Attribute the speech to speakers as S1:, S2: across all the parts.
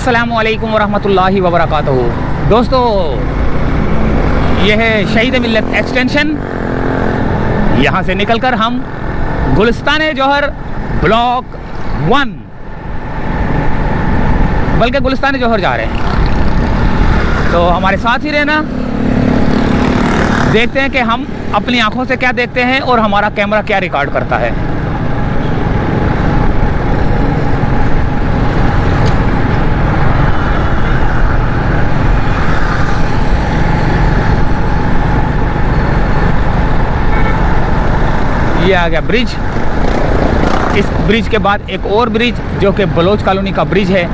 S1: अस्सलामु अलैकुम वरहमतुल्लाहि वबरकातुहू। दोस्तों, यह है शहीद मिल्लत एक्सटेंशन। यहाँ से निकलकर हम गुलिस्तान जौहर ब्लॉक 1 बल्कि गुलिस्तान जौहर जा रहे हैं, तो हमारे साथ ही रहना। देखते हैं कि हम अपनी आंखों से क्या देखते हैं और हमारा कैमरा क्या रिकॉर्ड करता है। ये आ गया ब्रिज। इस ब्रिज के बाद एक और ब्रिज जो कि बलोच कॉलोनी का ब्रिज है।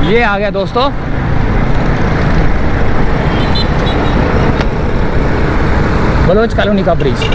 S1: ये आ गया दोस्तों बलोच कॉलोनी का ब्रिज।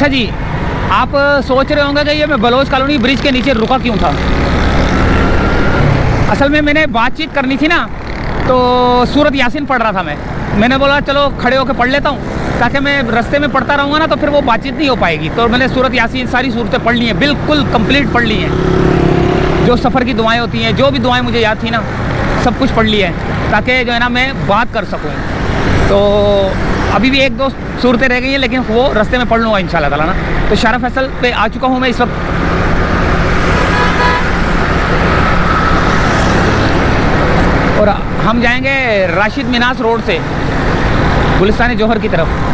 S1: अच्छा जी, आप सोच रहे होंगे कि ये मैं बलोच कॉलोनी ब्रिज के नीचे रुका क्यों था। असल में मैंने बातचीत करनी थी ना, तो सूरत यासीन पढ़ रहा था मैंने बोला चलो खड़े होकर पढ़ लेता हूँ, ताकि मैं रास्ते में पढ़ता रहूँगा ना तो फिर वो बातचीत नहीं हो पाएगी। तो मैंने सूरत यासीन सारी सूरतें पढ़ ली हैं, बिल्कुल कंप्लीट पढ़ ली हैं। जो सफ़र की दुआएं होती हैं, जो भी दुआएं मुझे याद थी ना, सब कुछ पढ़ लिया है, ताकि जो है ना मैं बात कर सकूँ। तो अभी भी एक दो सूरतें रह गई हैं, लेकिन वो रास्ते में पढ़ लूँगा इंशाल्लाह ताला ना। तो शारा फैसल पे आ चुका हूँ मैं इस वक्त। और हम जाएंगे राशिद मिनास रोड से गुलिस्तान जौहर की तरफ।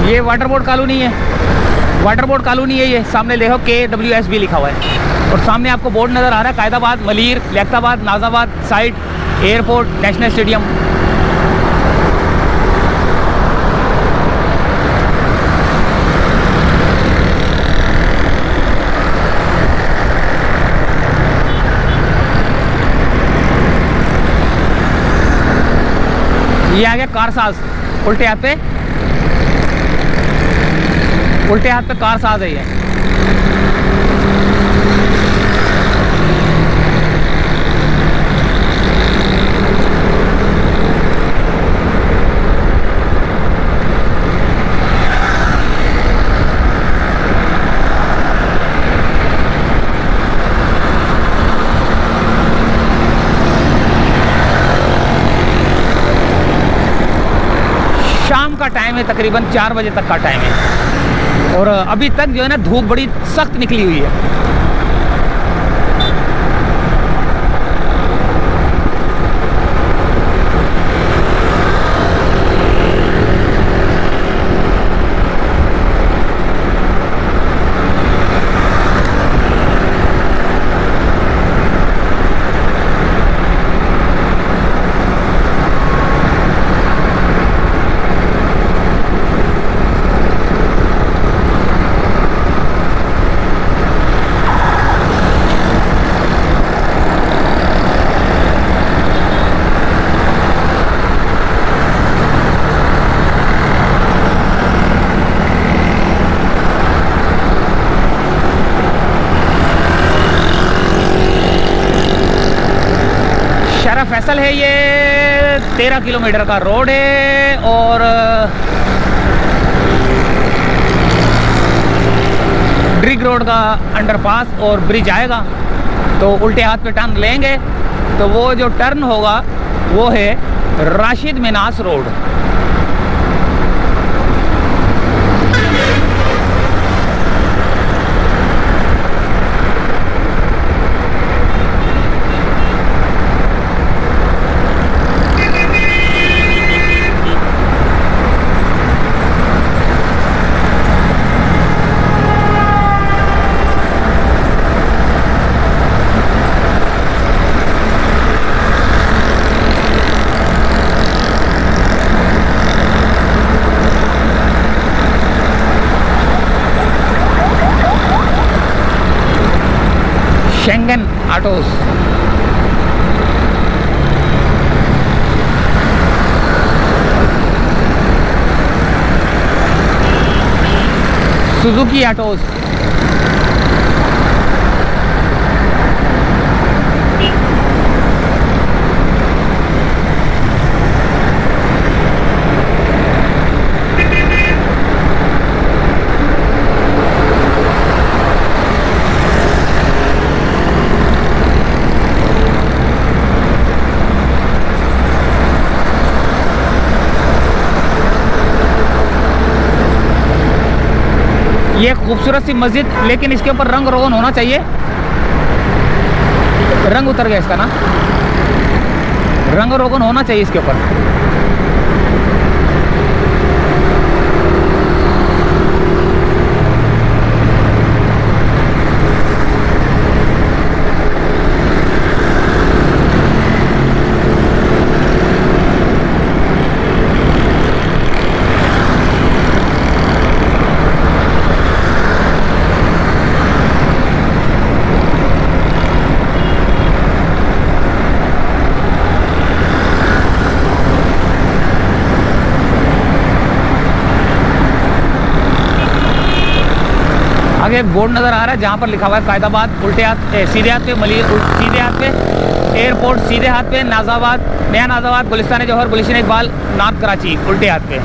S1: ये वाटर बोर्ड कॉलोनी है, वाटर बोर्ड कॉलोनी है। ये सामने देखो KWSB लिखा हुआ है, और सामने आपको बोर्ड नज़र आ रहा है Qaidabad, Malir, Liaquatabad, Nazimabad site, airport, national stadium. ये आ गया कारसाज, उल्टे हाथ पे, उल्टे हाथ पे कारसाज है ये। शाम का टाइम है, तकरीबन 4 बजे तक का टाइम है, और अभी तक जो है ना धूप बड़ी सख्त निकली हुई है। फैसल है ये 13 किलोमीटर का रोड है, और ब्रिग रोड का अंडरपास और ब्रिज आएगा, तो उल्टे हाथ पे टर्न लेंगे तो वो जो टर्न होगा वो है Rashid Minas road. Schengen autos, Suzuki autos. ये खूबसूरत सी मस्जिद, लेकिन इसके ऊपर रंग रोगन होना चाहिए। रंग उतर गया इसका ना, रंग रोगन होना चाहिए इसके ऊपर। आगे एक बोर्ड नज़र आ रहा है जहाँ पर लिखा हुआ है कायदाबाद, उल्टे हाथ सीधे हाथ पे सीधे हाथ पे एयरपोर्ट, सीधे हाथ पे नाजाबाद, नया नाजाबाद, गुलिस्तान जौहर, गुलिशन इकबाल, नॉर्थ कराची, उल्टे हाथ पे।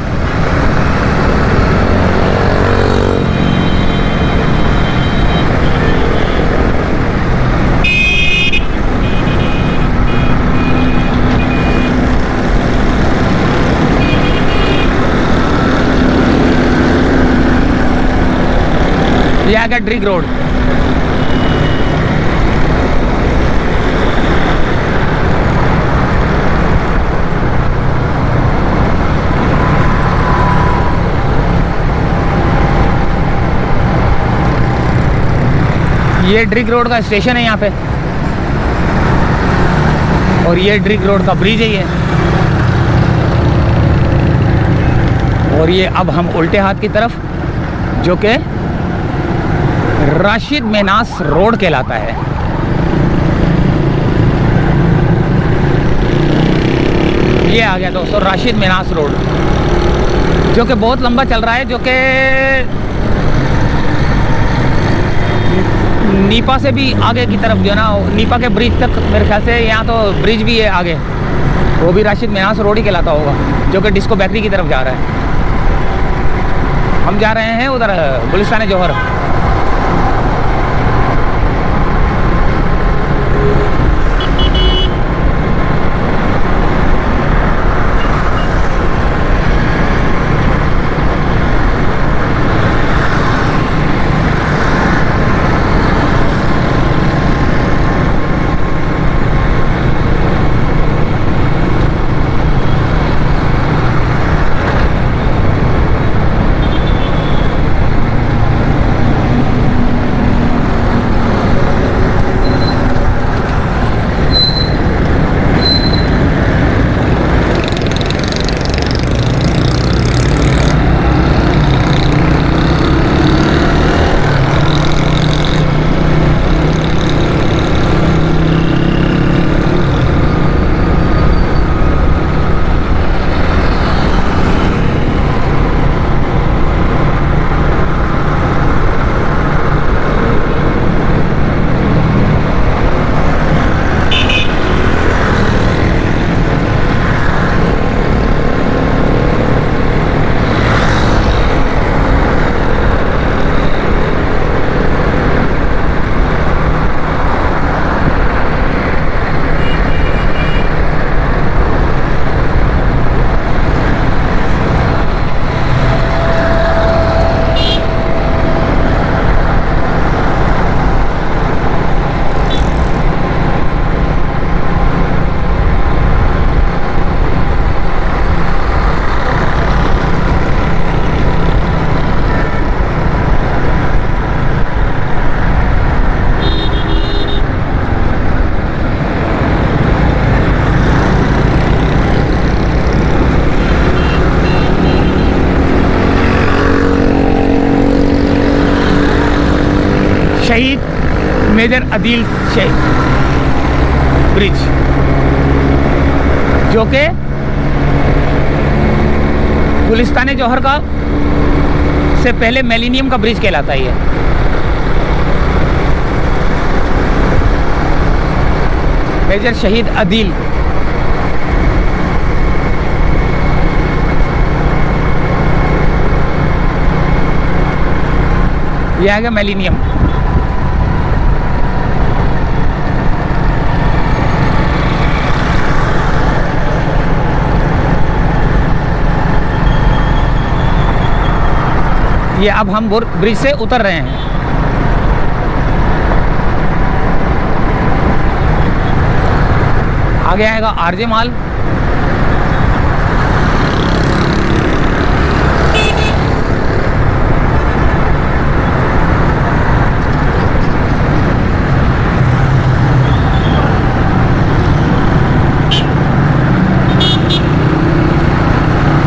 S1: ये आ गया ड्रिग रोड। ये ड्रिग रोड का स्टेशन है यहाँ पे, और ये ड्रिग रोड का ब्रिज है ये। और ये अब हम उल्टे हाथ की तरफ, जो कि राशिद मेनास रोड कहलाता है। ये आ गया दोस्तों राशिद मेनास रोड, जो कि बहुत लंबा चल रहा है, जो कि नीपा से भी आगे की तरफ जो है ना, नीपा के ब्रिज तक मेरे ख्याल से। यहाँ तो ब्रिज भी है आगे, वो भी राशिद मेनास रोड ही कहलाता होगा, जो कि डिस्को बेकरी की तरफ जा रहा है। हम जा रहे हैं उधर गुलिस्तान जौहर। शहीद मेजर अदील शहीद ब्रिज, जो कि गुलिस्तान जौहर का से पहले मिलेनियम का ब्रिज कहलाता है। मेजर शहीद अदील। ये आ गया मिलेनियम। ये अब हम ब्रिज से उतर रहे हैं। आगे आएगा आरजे माल।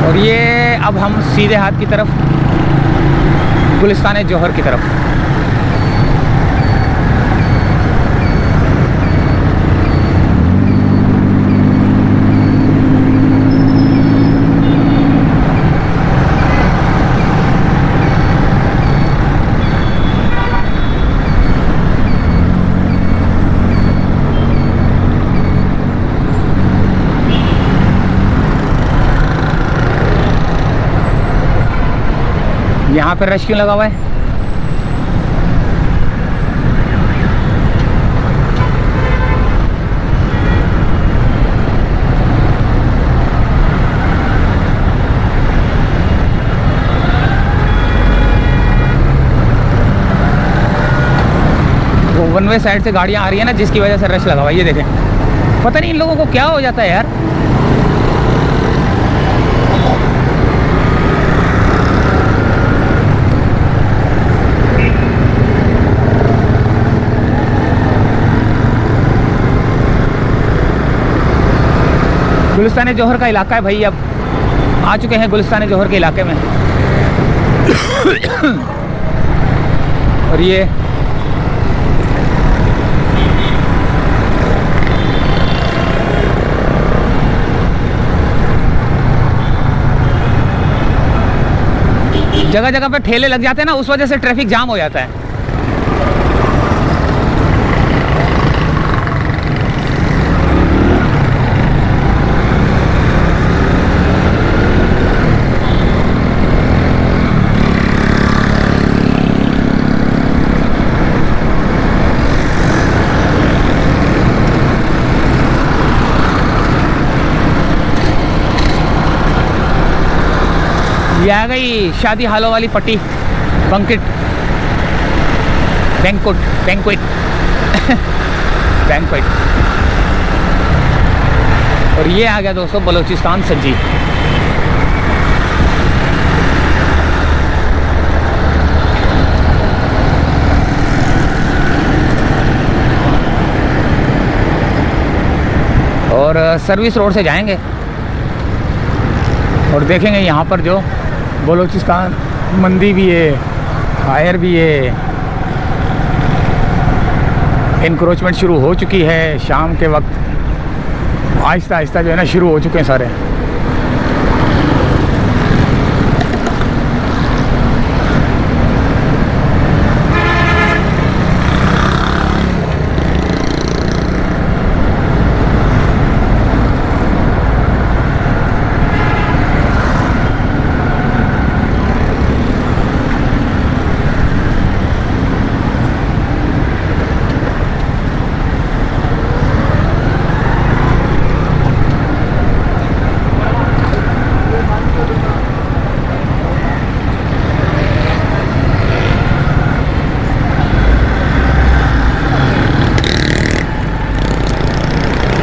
S1: और ये अब हम सीधे हाथ की तरफ गुलिस्तान जौहर की तरफ। यहाँ पर रश क्यों लगा हुआ है? वो वन वे साइड से गाड़ियाँ आ रही है ना, जिसकी वजह से रश लगा हुआ है। ये देखें, पता नहीं इन लोगों को क्या हो जाता है यार। गुलिस्तान जौहर का इलाका है भाई। अब आ चुके हैं गुलिस्तान जौहर के इलाके में। और ये जगह जगह पे ठेले लग जाते हैं ना, उस वजह से ट्रैफिक जाम हो जाता है। ये आ गई शादी हालों वाली पट्टी, बैंक्वेट बैंक्वेट। और ये आ गया दोस्तों बलूचिस्तान सज्जी। और सर्विस रोड से जाएंगे और देखेंगे यहाँ पर जो बलूचिस्तान मंदी भी है, हायर भी है। इंक्रोचमेंट शुरू हो चुकी है शाम के वक्त, आहिस्ता आहिस्ता जो है ना शुरू हो चुके हैं सारे।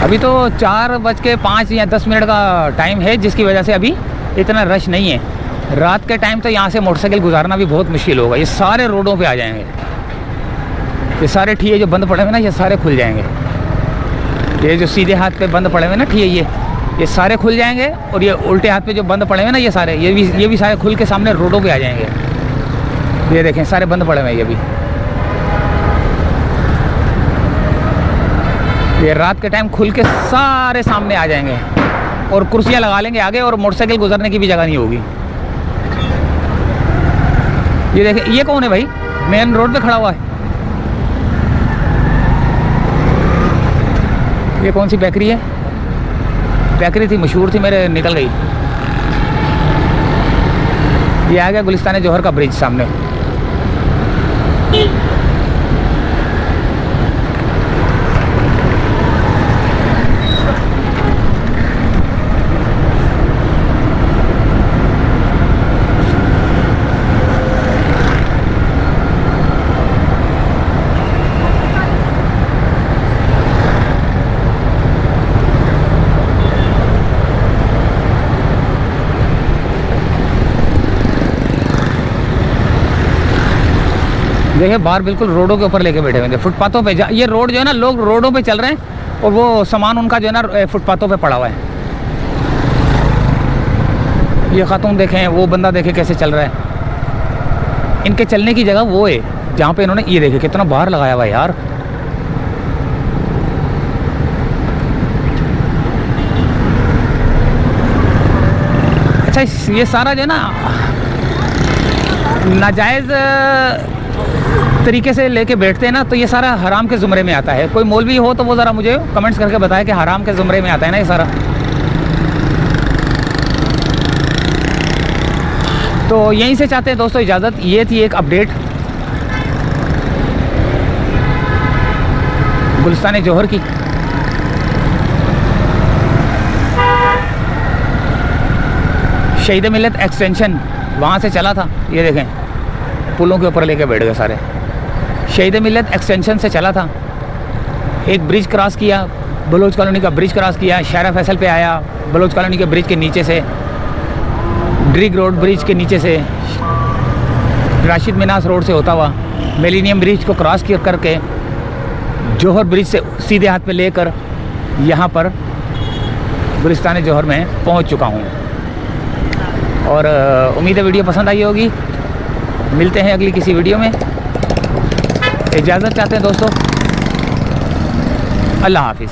S1: अभी तो 4:05 या 10 मिनट का टाइम है, जिसकी वजह से अभी इतना रश नहीं है। रात के टाइम तो यहाँ से मोटरसाइकिल गुजारना भी बहुत मुश्किल होगा। ये सारे रोडों पे आ जाएंगे, ये सारे ठिये जो बंद पड़े हुए ना, ये सारे खुल जाएंगे। ये जो सीधे हाथ पे बंद पड़े हुए ना ठिये, ये सारे खुल जाएंगे। और ये उल्टे हाथ पे जो बंद पड़े हुए ना, ये सारे ये भी सारे खुल के सामने रोडों पे आ जाएंगे। ये देखें सारे बंद पड़े हुए हैं। ये भी ये रात के टाइम खुल के सारे सामने आ जाएंगे और कुर्सियां लगा लेंगे आगे, और मोटरसाइकिल गुजरने की भी जगह नहीं होगी। ये देखें, ये कौन है भाई, मेन रोड पे खड़ा हुआ है? ये कौन सी बेकरी है? बेकरी थी, मशहूर थी, मेरे निकल गई। ये आ गया गुलिस्तान जौहर का ब्रिज सामने। देखिए बाहर बिल्कुल रोडों के ऊपर लेके बैठे हुए थे, फुटपाथों पे। ये रोड जो है ना, लोग रोडों पे चल रहे हैं और वो सामान उनका जो है ना फुटपाथों पे पड़ा हुआ है। ये खातून देखें, वो बंदा देखे कैसे चल रहा है। इनके चलने की जगह वो है जहाँ पे इन्होंने, ये देखे कितना बाहर लगाया हुआ है यार। अच्छा, ये सारा जो है ना नाजायज़ तरीके से लेके बैठते हैं ना, तो ये सारा हराम के ज़ुमरे में आता है। कोई मौलवी हो तो वो ज़रा मुझे कमेंट्स करके बताए कि हराम के ज़ुमरे में आता है ना ये सारा। तो यहीं से चाहते हैं दोस्तों इजाज़त। ये थी एक अपडेट गुलिस्तान जौहर की। शहीद मिल्लत एक्सटेंशन वहाँ से चला था, ये देखें पुलों के ऊपर लेके बैठ गए सारे। शहीद मिल्लत एक्सटेंशन से चला था, एक ब्रिज क्रॉस किया, बलोच कॉलोनी का ब्रिज क्रॉस किया, शारा फैसल पे आया, बलोच कॉलोनी के ब्रिज के नीचे से, ड्रिग रोड ब्रिज के नीचे से, राशिद मिनास रोड से होता हुआ मिलेनियम ब्रिज को क्रॉस करके जौहर ब्रिज से सीधे हाथ पे लेकर यहाँ पर गुलिस्तान जौहर में पहुँच चुका हूँ। और उम्मीद है वीडियो पसंद आई होगी। मिलते हैं अगली किसी वीडियो में। इजाज़त चाहते हैं दोस्तों, अल्लाह हाफिज़।